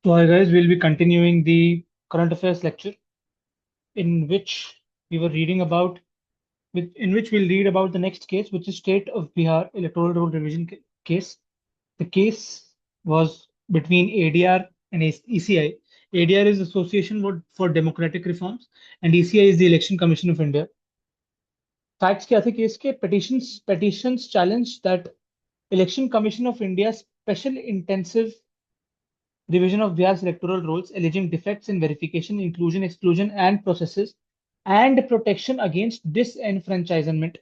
So, hi guys, we'll be continuing the current affairs lecture in which we were reading about, in which we'll read about the next case, which is State of Bihar Electoral Roll Revision case. The case was between ADR and ECI. ADR is Association for Democratic Reforms, and ECI is the Election Commission of India. Facts क्या थे case के? Petitions challenge that Election Commission of India special intensive revision of Bihar's electoral rolls, alleging defects in verification, inclusion, exclusion, and processes, and protection against disenfranchisement,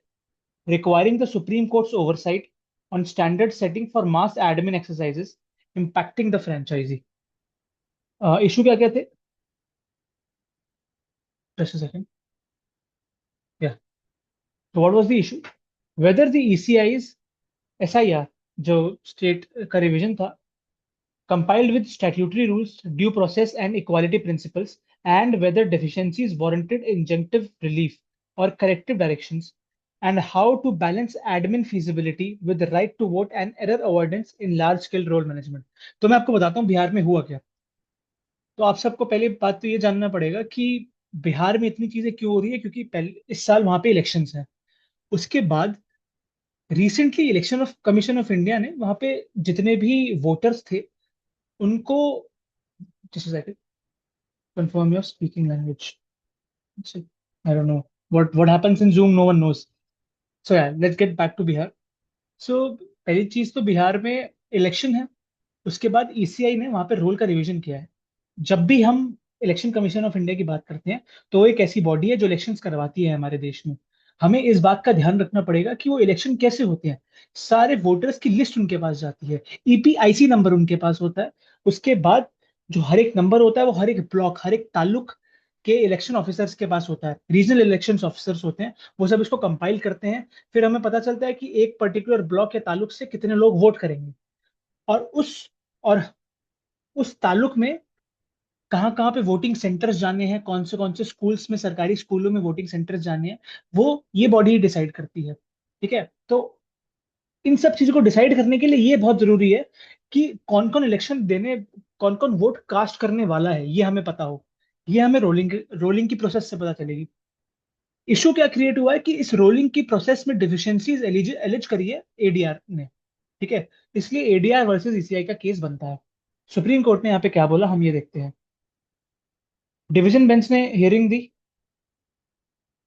requiring the Supreme Court's oversight on standard setting for mass admin exercises impacting the franchisee. Issue क्या क्या थे? Just a second. Yeah. So what was the issue? Whether the ECI's SIR, जो state का revision था, compiled with statutory rules, due process, and equality principles, and whether deficiencies warranted injunctive relief or corrective directions, and how to balance admin feasibility with the right to vote and error avoidance in large scale roll management. तो मैं आपको बताता हूँ बिहार में हुआ क्या. तो आप सबको पहले बात तो ये जानना पड़ेगा कि बिहार में इतनी चीजें क्यों हो रही है, क्योंकि पहले इस साल वहां पे इलेक्शंस हैं. उसके बाद recently election of commission of India ने वहां पे जितने भी वोटर्स थे उनको, जैसे confirm your speaking language. I don't know what happens in Zoom. No one knows. So yeah, let's get back to Bihar. So पहली चीज तो बिहार में इलेक्शन है. उसके बाद ईसीआई ने वहां पे रोल का रिवीजन किया है. जब भी हम इलेक्शन कमीशन ऑफ इंडिया की बात करते हैं तो वो एक ऐसी बॉडी है जो इलेक्शंस करवाती है हमारे देश में. हमें इस बात का ध्यान रखना पड़ेगा कि वो इलेक्शन कैसे होते हैं. सारे वोटर्स की लिस्ट उनके पास जाती है, ईपीआईसी नंबर उनके पास होता है. उसके बाद जो हर एक नंबर होता है वो हर एक ब्लॉक, हर एक ताल्लुक के इलेक्शन ऑफिसर्स के पास होता है. रीजनल इलेक्शन ऑफिसर्स होते हैं, वो सब इसको कंपाइल करते हैं. फिर हमें पता चलता है कि एक पर्टिकुलर ब्लॉक या ताल्लुक से कितने लोग वोट करेंगे, और और उस ताल्लुक में कहाँ पे वोटिंग सेंटर्स जाने हैं, कौन से स्कूल्स में, सरकारी स्कूलों में वोटिंग सेंटर्स जाने हैं, वो ये बॉडी डिसाइड करती है. ठीक है. तो इन सब चीजों को डिसाइड करने के लिए ये बहुत जरूरी है कि कौन कौन इलेक्शन देने, कौन कौन वोट कास्ट करने वाला है, ये हमें पता हो. ये हमें रोलिंग की प्रोसेस से पता चलेगी. इशू क्या क्रिएट हुआ है कि इस रोलिंग की प्रोसेस में डिफिशियंसीज एलिज करी है एडीआर ने. ठीक है. इसलिए एडीआर वर्सेस ईसीआई का केस बनता है. सुप्रीम कोर्ट ने यहाँ पे क्या बोला हम ये देखते हैं. डिवीजन बेंच ने hearing the.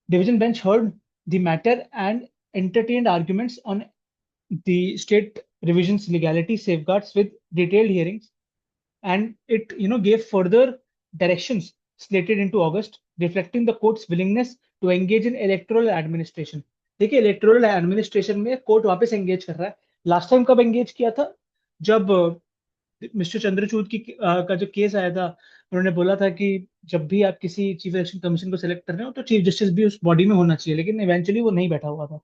Division bench heard the matter and entertained arguments on the state revision's legality safeguards with detailed hearings, and it gave further directions slated into August, reflecting the court's willingness to engage in electoral administration. देखिए, electoral administration में court वापस engage कर रहा है. Last time कब engage किया था? जब मिस्टर चंद्रचूड़ का जो केस आया था, उन्होंने बोला था कि जब भी आप किसी चीफ इलेक्शन कमीशन को सिलेक्ट कर रहे हो तो चीफ जस्टिस भी उस बॉडी में होना चाहिए, लेकिन इवेंचुअली वो नहीं बैठा हुआ था.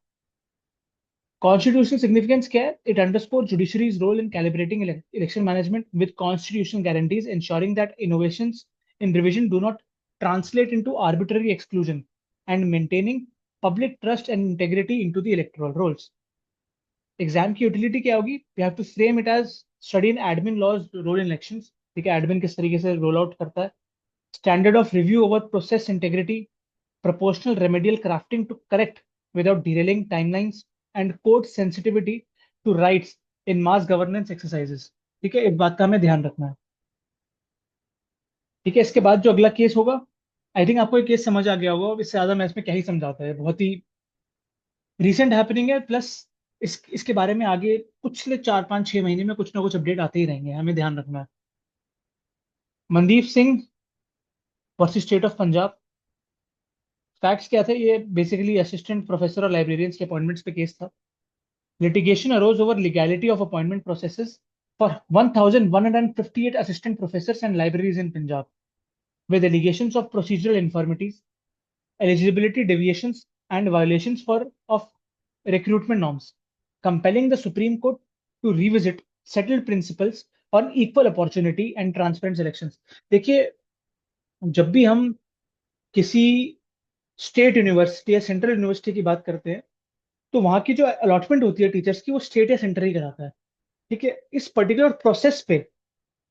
कॉन्स्टिट्यूशनल सिग्निफिकेंस क्या है? It underscore judiciary's role in calibrating election management with constitutional guarantees, ensuring that innovations in revision do not translate into arbitrary exclusion, and maintaining public trust and integrity into the electoral rolls. Exam की utility क्या होगी? We have to frame it as study in admin laws role in elections. ठीक है. Admin किस तरीके से roll out करता है. Standard of review over process integrity, proportional remedial crafting to correct without derailing timelines, and court sensitivity to rights in mass governance exercises. ठीक है. इस बात का हमें ध्यान रखना है. ठीक है. इसके बाद जो अगला केस होगा, आई थिंक आपको ये केस समझ आ गया होगा. इससे ज्यादा मैं इसमें क्या ही समझाता है, बहुत ही रिसेंट हैपनिंग है. प्लस इसके बारे में आगे पिछले 4 5 6 महीने में कुछ ना कुछ अपडेट आते ही रहेंगे, हमें ध्यान रखना है. Mandeep Singh versus state of Punjab. Facts क्या थे? ये बेसिकली असिस्टेंट प्रोफेसर और लाइब्रेरियंस के अपॉइंटमेंट्स पे केस था. Litigation arose over legality of appointment processes for 1158 assistant professors and libraries in Punjab, with allegations of procedural infirmities, eligibility deviations, and violations of recruitment norms, compelling the Supreme Court to revisit settled principles on equal opportunity and transparent elections. देखिए, जब भी हम किसी state university या central university की बात करते हैं तो वहां की जो अलॉटमेंट होती है टीचर्स की, वो स्टेट या सेंटर ही कराता है. ठीक है. इस पर्टिकुलर प्रोसेस पे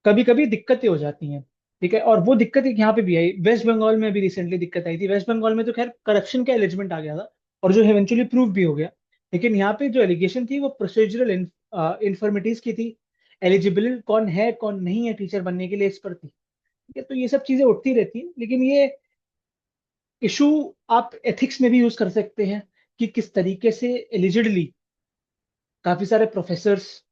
कभी कभी दिक्कतें हो जाती हैं। ठीक है, और वो दिक्कत एक यहाँ पे भी आई, वेस्ट बंगाल में भी रिसेंटली दिक्कत आई थी। वेस्ट बंगाल में तो खैर करप्शन का एलिजमेंट आ गया था, और जो इवेंचुअली प्रूव भी हो गया। लेकिन यहाँ पे जो एलिगेशन थी वो प्रोसीजरल इन्फॉर्मिटीज की थी। एलिजिबल कौन है कौन नहीं है टीचर बनने के लिए, इस पर थी। ठीक है, तो ये सब चीजें उठती रहती हैं, लेकिन ये इशू आप एथिक्स में भी यूज कर सकते हैं, कि किस तरीके से एलिजिडली काफी सारे प्रोफेसर्स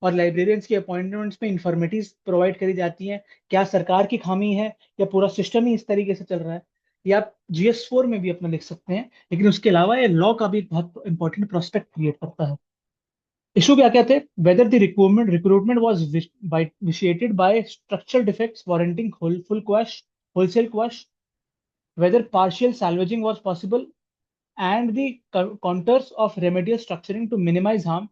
और लाइब्रेरियंस की अपॉइंटमेंट्स में इंफॉर्मेटिव प्रोवाइड करी जाती हैं। क्या सरकार की खामी है, या पूरा सिस्टम ही इस तरीके से चल रहा है? या आप GS4 में भी अपना लिख सकते हैं, लेकिन उसके अलावा ये लॉ का भी एक बहुत इंपॉर्टेंट प्रोस्पेक्ट क्रिएट करता है। इशू क्या क्या थे? Whether the recruitment was vitiated by structural defects warranting full quash wholesale quash, whether partial salvaging was possible, and the contours of remedial structuring to minimize harm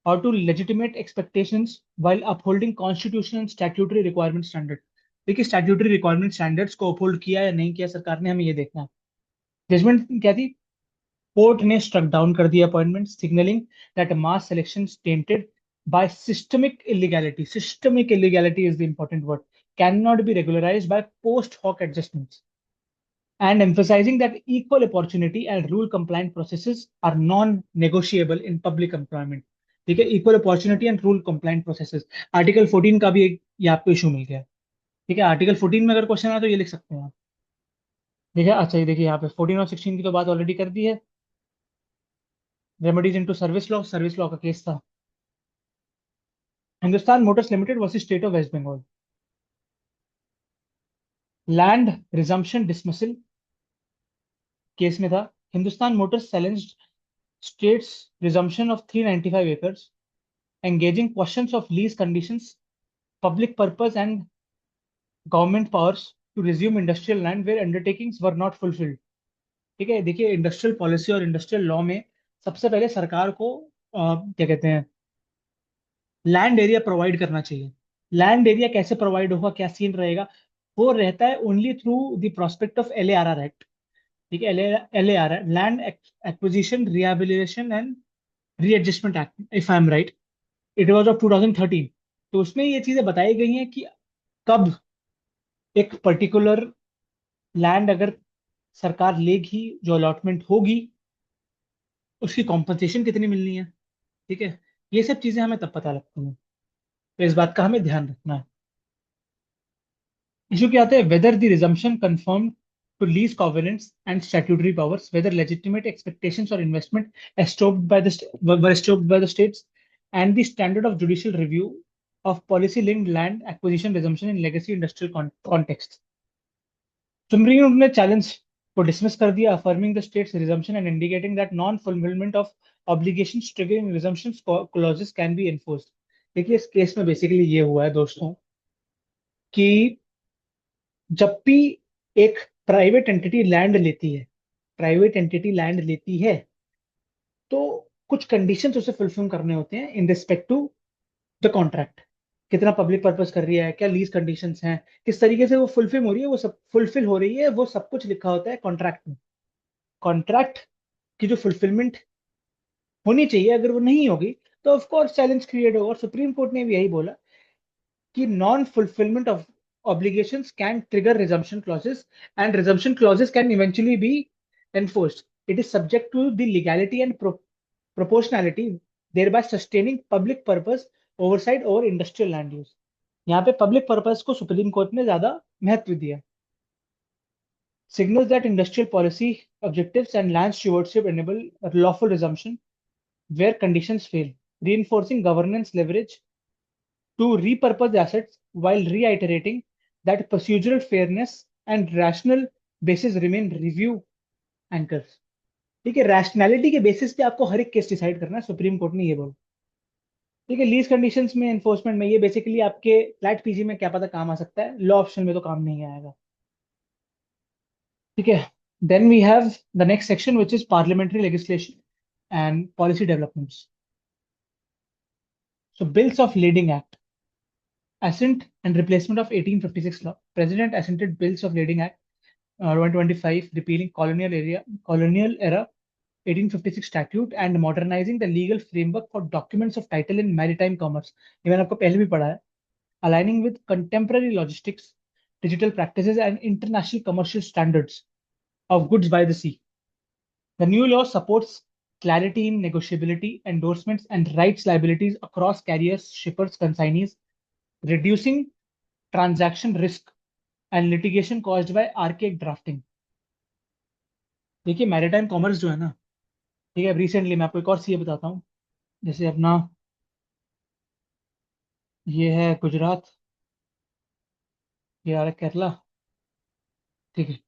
or to legitimate expectations while upholding constitutional and statutory requirement standard। देखिए, statutory requirement standards को uphold किया या नहीं किया सरकार ने, हमें ये देखना है। जजमेंट क्या थी? कोर्ट ने स्ट्रक डाउन कर दिया appointment, signalling that mass selection tainted by systemic illegality is the important word, can not be regularized by post hoc adjustments, and emphasizing that equal opportunity and rule compliant processes are non-negotiable in public employment। ठीक है, equal opportunity and rule compliant processes, article 14 का भी एक ये आपको issue मिल गया है। ठीक है, आर्टिकल 14 में अगर क्वेश्चन है तो ये लिख सकते हैं आप। देखिए, अच्छा, ये देखिए यहाँ पे 14 और 16 की तो बात ऑलरेडी कर दी है। रेमेडीज इनटू सर्विस लॉ का केस था, Hindustan Motors Limited versus state of West Bengal. Land resumption dismissal case में था, Hindustan Motors challenged state's resumption of 395 acres, engaging questions of lease conditions, public purpose, and government powers to resume industrial land where undertakings were not fulfilled। ठीक है, देखिए, industrial policy और industrial law में सबसे पहले सरकार को क्या कहते हैं, लैंड एरिया प्रोवाइड करना चाहिए। लैंड एरिया कैसे प्रोवाइड होगा, क्या सीन रहेगा? वो रहता है only through the prospect of LARR act. ठीक है, LARR, land acquisition rehabilitation and readjustment act, if I am right. It was of 2013। तो उसमें ये चीजें बताई गई हैं कि कब एक पर्टिकुलर लैंड अगर सरकार लेगी, जो अलॉटमेंट होगी, उसकी कॉम्पनसेशन कितनी मिलनी है। ठीक है, ये सब चीजें हमें तब पता लगती हैं, तो इस बात का हमें ध्यान रखना है। इशू क्या आता है? Whether the resumption conform to lease covenants and statutory powers, whether legitimate expectations और investment estopped by the were estopped by the states, and the standard of judicial review of policy linked land acquisition resumption in legacy industrial context। Supreme court ने challenge को dismiss कर दिया, affirming the states resumption and indicating that non fulfilment of obligations triggering resumption clauses can be enforced. देखिए, इस case में basically ये हुआ है दोस्तों, कि जब भी एक प्राइवेट एंटिटी लैंड लेती है, तो कुछ कंडीशंस उसे फुलफिल करने होते हैं in respect to the contract. कितना पब्लिक पर्पस कर रही है, क्या लीज कंडीशंस हैं, किस तरीके से वो फुलफिल हो रही है, वो सब कुछ लिखा होता है कॉन्ट्रैक्ट में। कॉन्ट्रैक्ट की जो फुलफिलमेंट होनी चाहिए, अगर वो नहीं होगी, तो ऑफ कोर्स चैलेंज क्रिएट होगा। और सुप्रीम कोर्ट ने भी यही बोला कि non fulfilment of obligations can trigger resumption clauses, and resumption clauses can eventually be enforced। It is subject to the legality and proportionality, thereby sustaining public purpose oversight over industrial land use। यहाँ पे public purpose को supreme court ने ज्यादा महत्व दिया। signals that industrial policy objectives and land stewardship enable lawful resumption where conditions fail, reinforcing governance leverage to repurpose assets while reiterating that procedural fairness and rational basis remain review anchors। ठीक है, rationality के basis पे आपको हर एक case decide करना है, supreme court ने ये बोला। ठीक है, लीज कंडीशंस में एनफोर्समेंट में ये बेसिकली आपके फ्लैट पीजी में क्या पता काम आ सकता है, लॉ ऑप्शन में तो काम नहीं आएगा। ठीक है, then we have the next section which is parliamentary legislation and policy developments. So bills of leading act, assent and replacement of 1856 law, president assented bills of lading act 125 repealing colonial era 1856 statute and modernizing the legal framework for documents of title in maritime commerce। ये मैंने आपको पहले भी पढ़ा है। aligning with contemporary logistics, digital practices, and international commercial standards of goods by the sea. The new law supports clarity in negotiability, endorsements, and rights liabilities across carriers, shippers, consignees, reducing transaction risk and litigation caused by archaic drafting. देखिए maritime commerce जो है ना, ठीक है, recently मैं आपको एक और सीए बताता हूँ। जैसे अपना ये है गुजरात, ये आ रहा है केरला, ठीक है,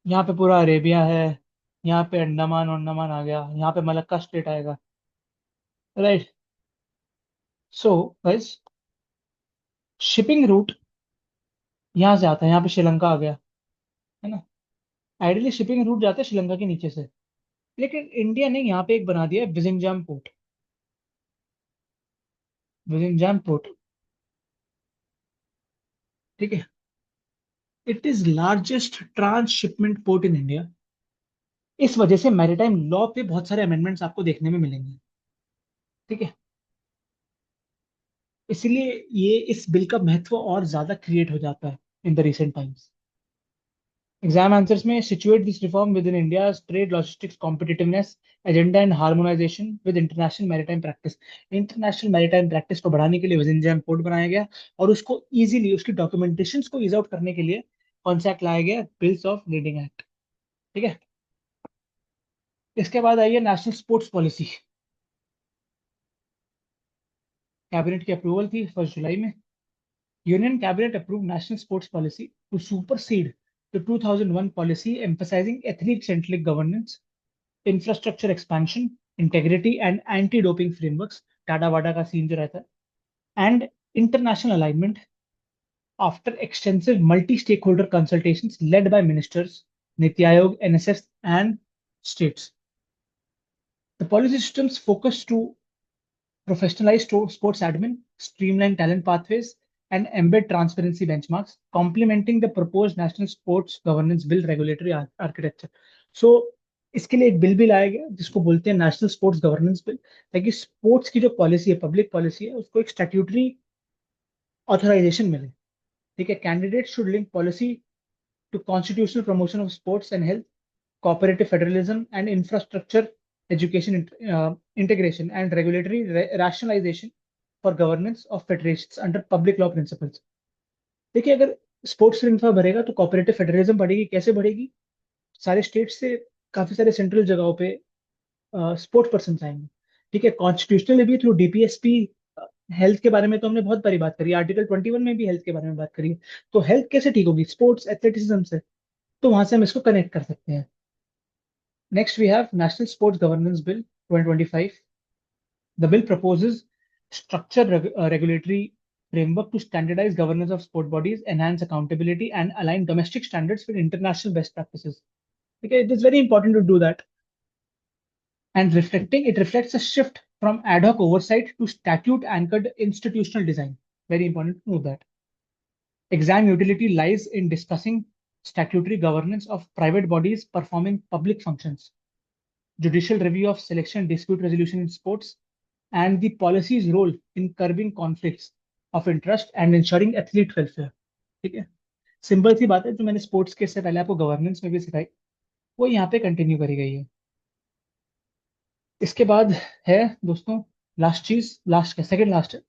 यहाँ पे पूरा अरेबिया है, यहाँ पे अंडमान अंडमान आ गया, यहाँ पे मलक्का स्टेट आएगा, right. So guys, shipping root यहाँ से आता है, यहाँ पे श्रीलंका आ गया, है ना। आइडियली शिपिंग रूट जाता है श्रीलंका के नीचे से, लेकिन इंडिया ने यहाँ पे एक बना दिया है विजिंगजाम पोर्ट। विजिंगजाम पोर्ट, ठीक है, it is largest transshipment port in India. इस वजह से मैरीटाइम लॉ पे बहुत सारे अमेंडमेंट्स आपको देखने में मिलेंगे, ठीक है। इसलिए ये इस बिल का महत्व और ज्यादा क्रिएट हो जाता है in the recent times. Exam answers में situate this reform within India trade logistics competitiveness agenda and harmonisation with international maritime practice. International maritime practice को बढ़ाने के लिए विजिंजैम कोड बनाया गया, और उसको इजीली उसकी डॉक्यूमेंटेशन को ईज आउट करने के लिए कौन सा एक्ट लाया गया, बिल्स ऑफ लीडिंग एक्ट, ठीक है। इसके बाद आई है नेशनल स्पोर्ट्स पॉलिसी। कैबिनेट की अप्रूवल थी 1 जुलाई में। Union cabinet approve national sports policy to supersede the 2001 policy emphasizing athlete centric governance, infrastructure expansion, integrity and anti doping frameworks, टाटा वाडा का सीन जो रहता है, and international alignment after extensive multi stakeholder consultations led by ministers, NITI Aayog, NSS and states. The policy systems focus to professionalize sports admin, streamline talent pathways, and embed transparency benchmarks, complementing the proposed national sports governance bill regulatory architecture. So, इसके लिए एक bill भी लाया गया जिसको बोलते हैं national sports governance bill, ताकि स्पोर्ट्स की जो पॉलिसी है, पब्लिक पॉलिसी है, उसको एक स्टैट्यूटरी ऑथराइजेशन मिले, ठीक है। Candidate should link policy to constitutional promotion of sports and health, cooperative federalism, and infrastructure education integration, and regulatory rationalization for governance of federations under public law principles। देखिए, अगर sports infra बढ़ेगा तो cooperative federalism बढ़ेगी। कैसे बढ़ेगी? सारे state से काफी सारे सेंट्रल जगहों पे स्पोर्ट्स पर्सन आएंगे, ठीक है। कॉन्स्टिट्यूशनल भी थ्रू डीपीएसपी हेल्थ के बारे में तो हमने बहुत बारी बात करी, आर्टिकल 21 में भी हेल्थ के बारे में बात करी है। तो हेल्थ कैसे ठीक होगी? स्पोर्ट्स एथलेटिज्म से। तो वहां से हम इसको कनेक्ट कर सकते हैं। Next, we have National Sports Governance Bill 2025. The bill proposes structured regulatory framework to standardize governance of sport bodies, enhance accountability, and align domestic standards with international best practices. Okay, it is very important to do that. And it reflects a shift from ad hoc oversight to statute-anchored institutional design. Very important to know that. Exam utility lies in discussing statutory governance of private bodies performing public functions, judicial review of selection dispute resolution in sports, and the policy's role in curbing conflicts of interest and ensuring athlete welfare, ठीक है। Simple सी बात है, जो मैंने sports के से पहले आपको गवर्नेंस में भी सिखाई, वो यहाँ पे कंटिन्यू करी गई है। इसके बाद है दोस्तों, लास्ट चीज, लास्ट क्या, सेकंड लास्ट है,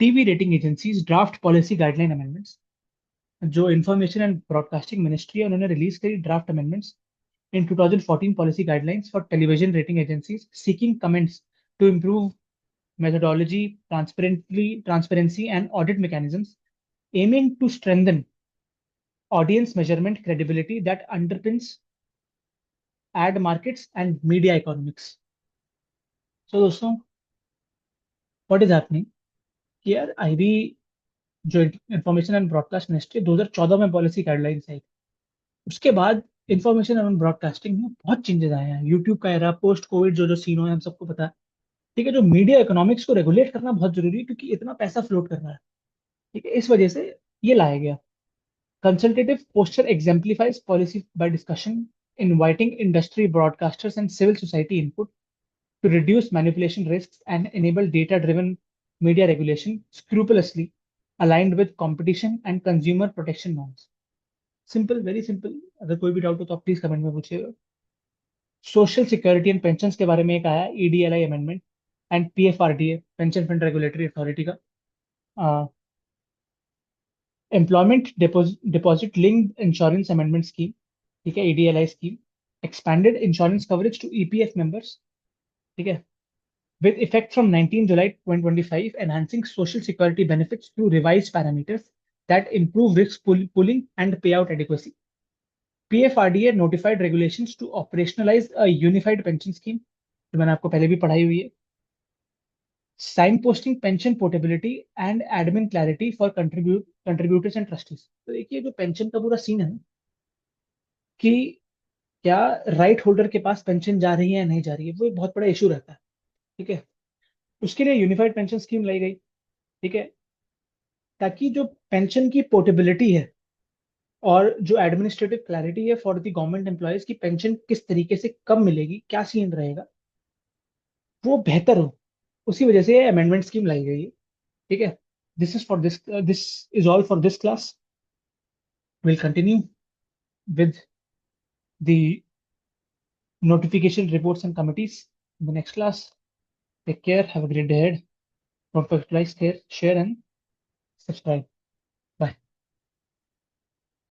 TV rating agencies draft policy guideline amendments. जो इंफॉर्मेशन एंड ब्रॉडकास्टिंग मिनिस्ट्री है, उन्होंने रिलीज करी draft amendments in 2014 policy guidelines for television rating agencies, seeking comments to improve methodology, transparency, and audit mechanisms, aiming to strengthen audience measurement credibility that underpins ad markets and media economics. So दोस्तों, what is happening? कि यार IB जो information and broadcast ministry 2014 में policy guidelines आई, उसके बाद information and broadcasting में बहुत changes आए हैं। यूट्यूब का एरा, पोस्ट कोविड जो जो सीन हो है, हम सबको पता है, ठीक है। जो मीडिया इकोनॉमिक्स को रेगुलेट करना बहुत जरूरी है, क्योंकि इतना पैसा फ्लोट कर रहा है, ठीक है। इस वजह से ये लाया गया। Consultative posture exemplifies policy by discussion, inviting industry, broadcasters and civil society input, to reduce manipulation risks and enable data-driven media regulation scrupulously aligned with competition and consumer protection norms. Simple, very simple. अगर कोई भी doubt हो तो आप please comment में पूछिएगा। Social security and pension के बारे में एक आया EDLI amendment and PFRDA pension fund regulatory authority का। Employment deposit linked insurance amendment scheme, ठीक है, EDLI scheme. Expanded insurance coverage to EPF members, ठीक है, with effect from 19 July 2025, enhancing social security benefits through revised parameters that improve risk pooling and payout adequacy. PFRDA notified regulations to operationalize a unified pension scheme, जो मैंने आपको पहले भी पढ़ाई हुई है। Sign posting pension portability and admin clarity for contributors and trustees. तो देखिए जो पेंशन का पूरा सीन है ना, कि क्या राइट होल्डर के पास पेंशन जा रही है या नहीं जा रही है, वो एक बहुत बड़ा इशू रहता है। ठीक है, उसके लिए यूनिफाइड पेंशन स्कीम लाई गई। ठीक है, ताकि जो पेंशन की पोर्टेबिलिटी है और जो एडमिनिस्ट्रेटिव क्लैरिटी है फॉर द गवर्नमेंट एम्प्लॉयज की पेंशन किस तरीके से कब मिलेगी, क्या सीन रहेगा, वो बेहतर हो, उसी वजह से अमेंडमेंट स्कीम लाई गई है। ठीक है, this is all for this class. Will continue with the notification reports and committees in the next class. Take care. Have a great day ahead. Don't forget to like, share, and subscribe.